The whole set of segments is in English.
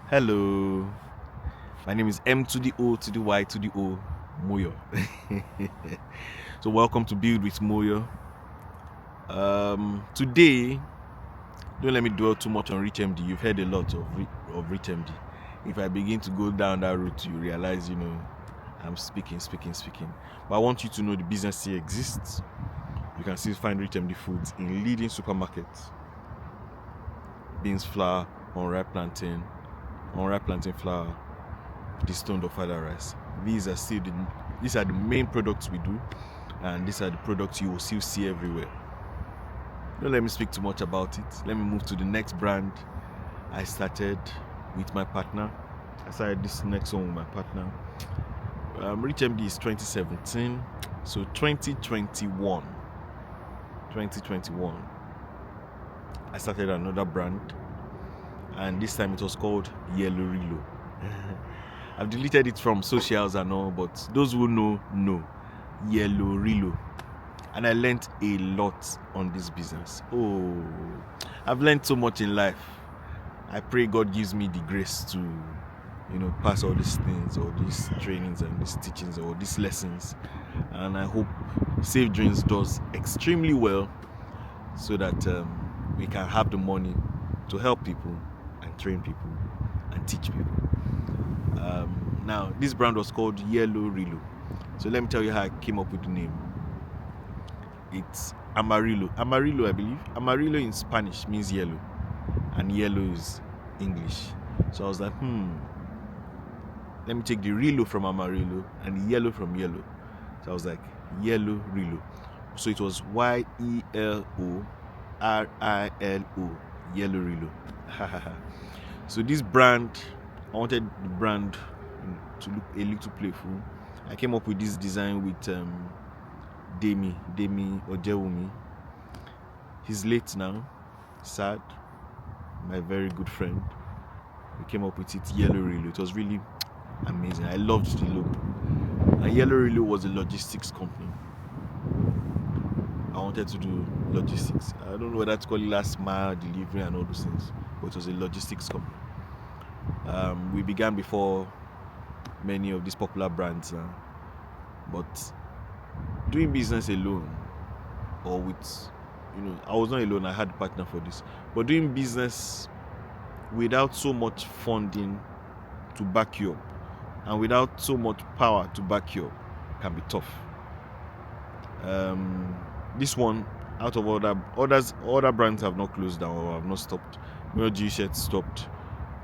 Hello, my name is M to the O to the Y to the O, Moyo. So welcome to Build with Moyo. Today, don't let me dwell too much on Rich MD. You've heard a lot of Rich MD. If I begin to go down that route, you realize, I'm speaking. But I want you to know the business here exists. You can still find Rich MD foods in leading supermarkets. Beans flour, unripe plantain flour, destoned or father rice. These are the main products we do, and these are the products you will still see everywhere. Don't let me speak too much about it. Let me move to the next brand. I started with my partner. I started this next one with my partner. Rich MD is 2017, so 2021, I started another brand, and this time it was called Yellow Rilo. I've deleted it from socials and all, but those who know Yellow Rilo. And I learned a lot on this business. I've learned so much in life. I pray God gives me the grace to, pass all these things, or these trainings and these teachings, or these lessons. And I hope Save Dreams does extremely well, so that we can have the money to help people and train people and teach people. Now, this brand was called Yellow Rilo. So let me tell you how I came up with the name. It's Amarillo. Amarillo, I believe. Amarillo in Spanish means yellow, and yellow is English. So I was like, let me take the Rilo from Amarillo and the yellow from yellow. So I was like, Yellow Rilo. So it was YELORILO, Yellow Rilo. So this brand, I wanted the brand to look a little playful. I came up with this design with Demi Ojewumi. He's late now, sad, my very good friend. We came up with it, Yellow Rilo. It was really amazing. I loved the logo. And Yellow Rilo was a logistics company. I wanted to do logistics. I don't know whether to call it last mile delivery and all those things, but it was a logistics company. We began before many of these popular brands, but doing business alone, or with, I was not alone, I had a partner for this, but doing business without so much funding to back you up, and without so much power to back you up, can be tough. This one, out of other brands have not closed down or have not stopped. G-Shirt stopped,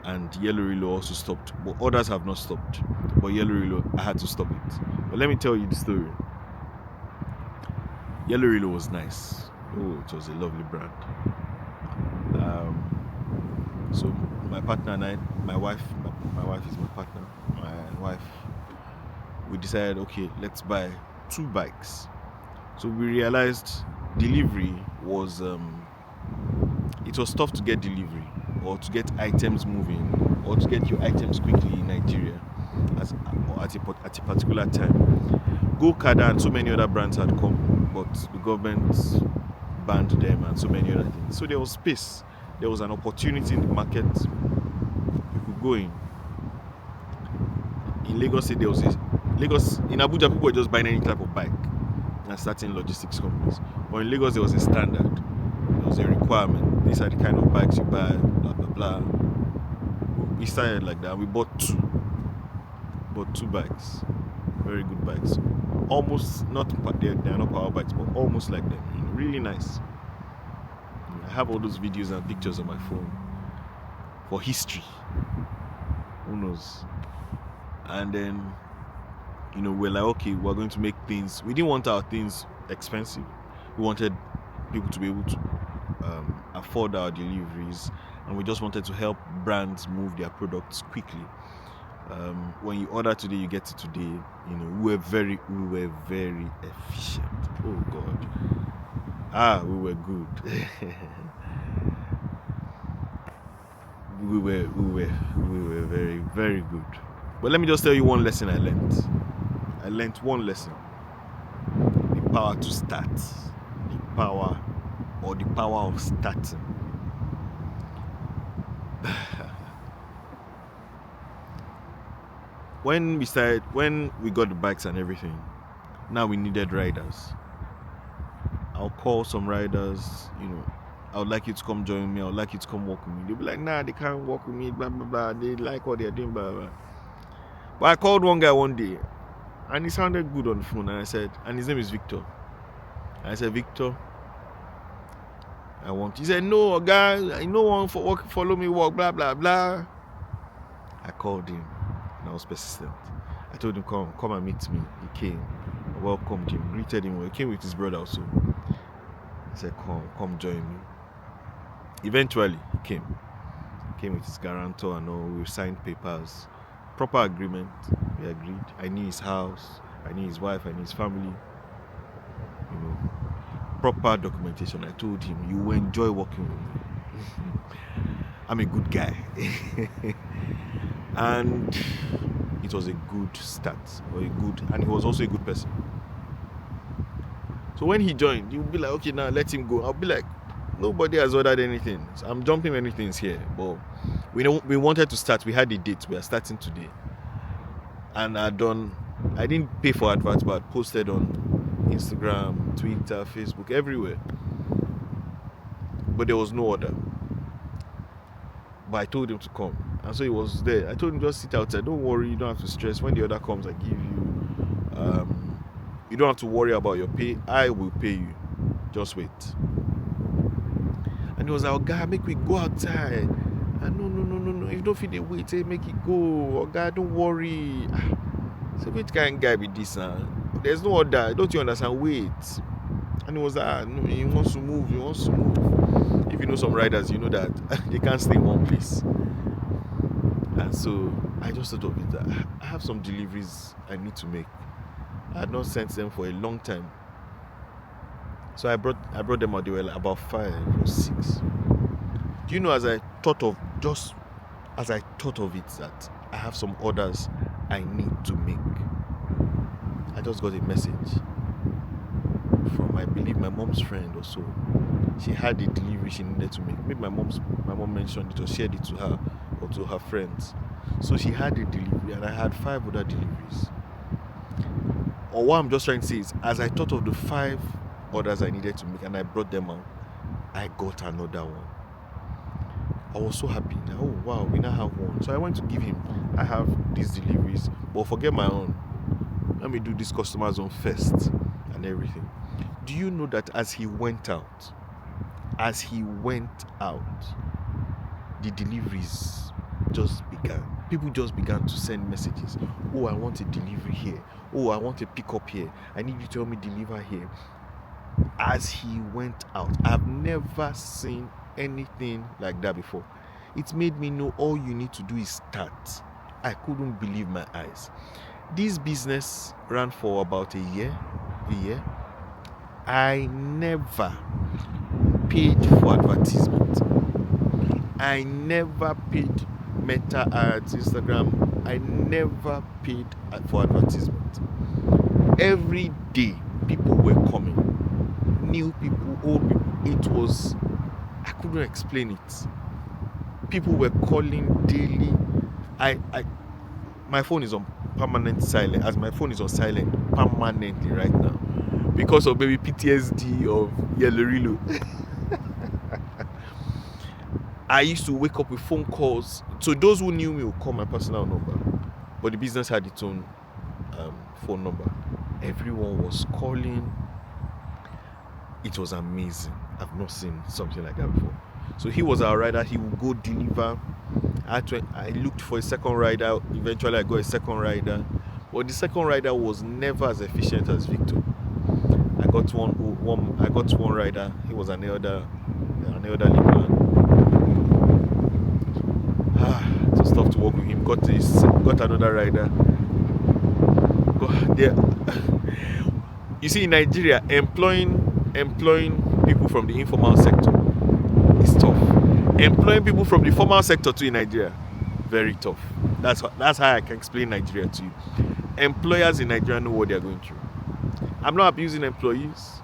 and Yellow Rilo also stopped, but others have not stopped. But Yellow Rilo, I had to stop it. But let me tell you the story. Yellow Rilo was nice. It was a lovely brand. So my partner and I, my wife is my partner. My wife, we decided, okay, let's buy 2 bikes. So we realized delivery was it was tough to get delivery, or to get items moving, or to get your items quickly in Nigeria at a particular time. Go-Kada and so many other brands had come, but the government banned them and so many other things. So there was space. There was an opportunity in the market. You could go in. In Lagos State, in Abuja, people were just buying any type of bike and starting logistics companies. But in Lagos, there was a standard. There was a requirement. These are the kind of bikes you buy, blah, blah, blah. We started like that. We bought 2 bikes. Very good bikes. Almost, they are not power bikes, but almost like them. Really nice. I have all those videos and pictures on my phone for history. Who knows? And then, we're like, okay, we're going to make things. We didn't want our things expensive. We wanted people to be able to afford our deliveries, and we just wanted to help brands move their products quickly. When you order today, you get it today. We were very efficient. Oh God. We were good. we were very, very good. But let me just tell you one lesson I learned. I learned one lesson. The power to start. The power of starting. when we got the bikes and everything, now we needed riders. I'll call some riders, I would like you to come join me, I would like you to come walk with me. They'll be like, nah, they can't walk with me, blah blah blah. They like what they're doing, blah blah. But I called one guy one day and he sounded good on the phone, and I said, and his name is Victor. I said, Victor, he said, no, guy, no one follow me walk, blah blah blah. I called him and I was persistent. I told him, come and meet me. He came. I welcomed him, greeted him. He came with his brother also. I said, come join me. Eventually, he came with his guarantor and all. We signed papers, proper agreement. We agreed. I knew his house, I knew his wife, I knew his family. Proper documentation. I told him, you will enjoy working with me. I'm a good guy. And it was a good start, and he was also a good person. So when he joined, you'll be like, okay, now let him go. I'll be like, nobody has ordered anything. So I'm jumping many things here, but we wanted to start. We had a date. We are starting today, and I didn't pay for adverts, but I posted on Instagram, Twitter, Facebook, everywhere. But there was no order. But I told him to come, and so he was there. I told him, just sit outside. Don't worry, you don't have to stress. When the order comes, I give you. You don't have to worry about your pay. I will pay you. Just wait. And he was like, oh God, make me go outside. And no. If you don't feel the wait, make it go. Oh God, don't worry. So which kind of guy be this? There's no order. Don't you understand? Wait. And he was like, no, he wants to move. If you know some riders, you know that they can't stay in one place. And so I just thought of it that I have some deliveries I need to make. I had not sent them for a long time. So I brought them out. They were like about 5 or 6. Do you know, as I thought of it, that I have some orders I need to make, I just got a message from, I believe, my mom's friend or so. She had a delivery she needed to make. Maybe my mom mentioned it or shared it to her or to her friends. So she had a delivery, and I had 5 other deliveries. Or what I'm just trying to say is, as I thought of the 5 orders I needed to make and I brought them out, I got another one. I was so happy. Now, oh wow, we now have one. So I went to give him, I have these deliveries, but forget my own. Let me do this customer's own first and everything. Do you know that as he went out, the deliveries just began. People just began to send messages. Oh, I want a delivery here. Oh, I want a pickup here. I need you to help me deliver here. As he went out, I've never seen anything like that before. It made me know all you need to do is start. I couldn't believe my eyes. This business ran for about a year. I never paid for advertisement. I never paid Meta ads, Instagram. I never paid for advertisement. Every day, people were coming. New people, old people. I couldn't explain it. People were calling daily. My phone is on permanent silent. As my phone is on silent permanently right now, because of maybe PTSD of Yellow. I used to wake up with phone calls. So those who knew me would call my personal number, but the business had its own phone number. Everyone was calling. It was amazing. I've not seen something like that before. So he was our rider. He would go deliver. I looked for a second rider. Eventually, I got a second rider. But the second rider was never as efficient as Victor. I got one rider. He was an elderly man. It was tough to work with him. Got another rider. You see, in Nigeria, employing people from the informal sector is tough. Employing people from the formal sector too in Nigeria, very tough. That's how I can explain Nigeria to you. Employers in Nigeria know what they are going through. I'm not abusing employees,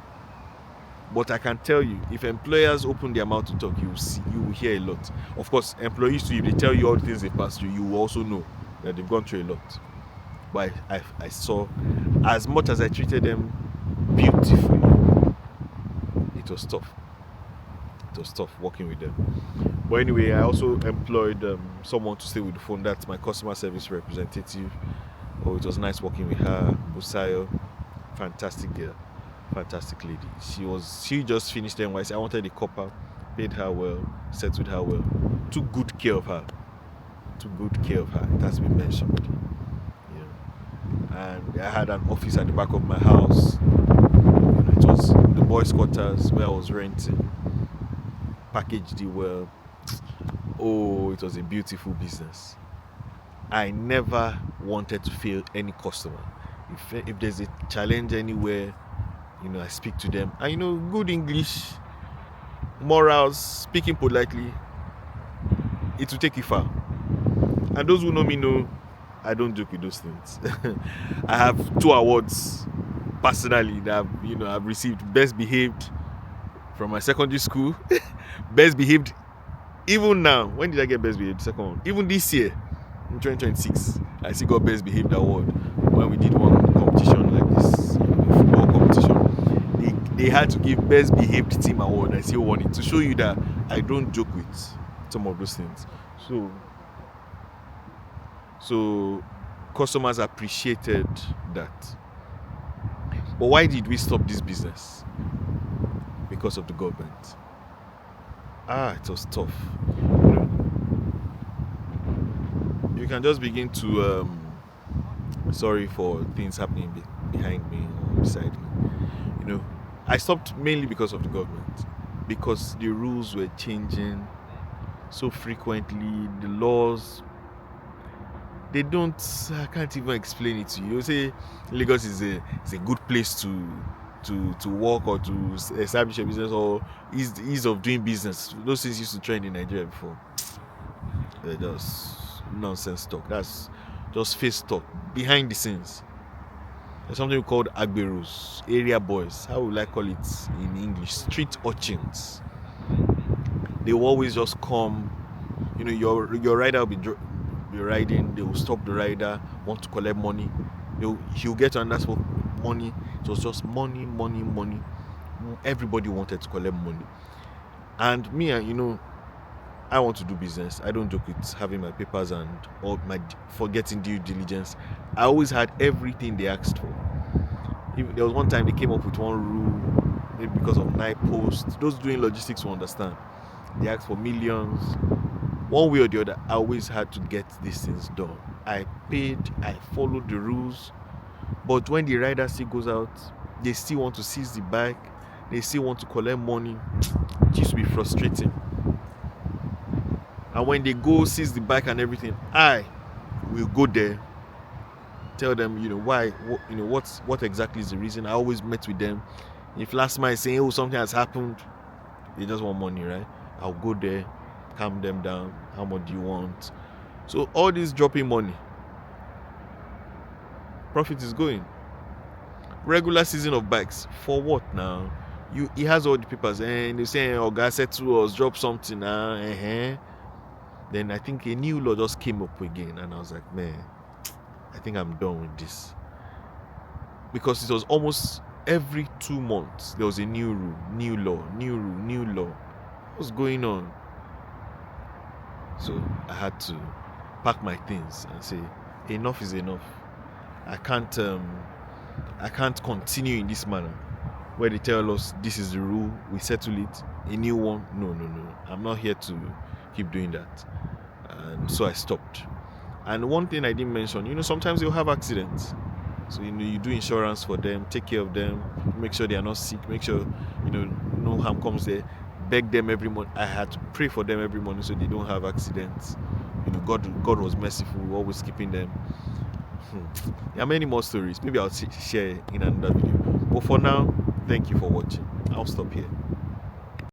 but I can tell you, if employers open their mouth to talk, you will hear a lot. Of course, employees too, if they tell you all the things they pass through, you will also know that they've gone through a lot. But I saw, as much as I treated them beautifully, it was tough. It was tough working with them. But anyway, I also employed someone to stay with the phone. That's my customer service representative. Oh, it was nice working with her. Busayo, fantastic girl, fantastic lady. She just finished NYC. I wanted a copper, paid her well, settled her well, took good care of her. It has been mentioned. And I had an office at the back of my house. It was the boys' quarters where I was renting. Packaged it well. Oh, it was a beautiful business. I never wanted to fail any customer. If there's a challenge anywhere, I speak to them. And good English, morals, speaking politely, it will take you far. And those who know me know I don't joke with those things. I have 2 awards personally that I've received: best behaved from my secondary school, best behaved. Even now, when did I get best behaved? Second one. Even this year, in 2026, I still got best behaved award when we did one competition like this, football competition. They had to give best behaved team award. I still won it, to show you that I don't joke with some of those things. So customers appreciated that. But why did we stop this business? Because of the government. It was tough. You can just begin to sorry for things happening behind me or beside me. I stopped mainly because of the government, because the rules were changing so frequently. The laws, I can't even explain it to you. You say Lagos is a good place to work or to establish a business, or ease of doing business. Those things used to trend in Nigeria before. They're just nonsense talk. That's just face talk behind the scenes. There's something called agberos, area boys. How would I call it in English? Street urchins. They will always just come. Your rider will be riding. They will stop the rider, want to collect money. He'll get to understand money. It was just money. Everybody wanted to collect money. And me, I want to do business. I don't joke with having my papers and all forgetting due diligence. I always had everything they asked for. There was one time they came up with one rule, maybe because of night posts. Those doing logistics will understand. They asked for millions. One way or the other, I always had to get these things done. I paid, I followed the rules. But when the rider still goes out, they still want to seize the bike. They still want to collect money. It used to be frustrating. And when they go seize the bike and everything, I will go there, tell them, why, what exactly is the reason. I always met with them. If last mile is saying, something has happened, they just want money, right? I'll go there, calm them down. How much do you want? So all this dropping money, profit is going. Regular season of bikes, for what now? He has all the papers, and they say, guys, said to us, drop something now. Then I think a new law just came up again, and I was like, man, I think I'm done with this. Because it was almost every 2 months there was a new rule, new law. What's going on? So I had to pack my things and say, enough is enough. I can't continue in this manner, where they tell us this is the rule, we settle it, a new one. No. I'm not here to keep doing that. And so I stopped. And one thing I didn't mention, sometimes you'll have accidents. So, you do insurance for them, take care of them, make sure they are not sick, make sure, no harm comes there, beg them every month. I had to pray for them every morning so they don't have accidents. God was merciful, always keeping them. There are many more stories. Maybe I'll share in another video. But for now, thank you for watching. I'll stop here.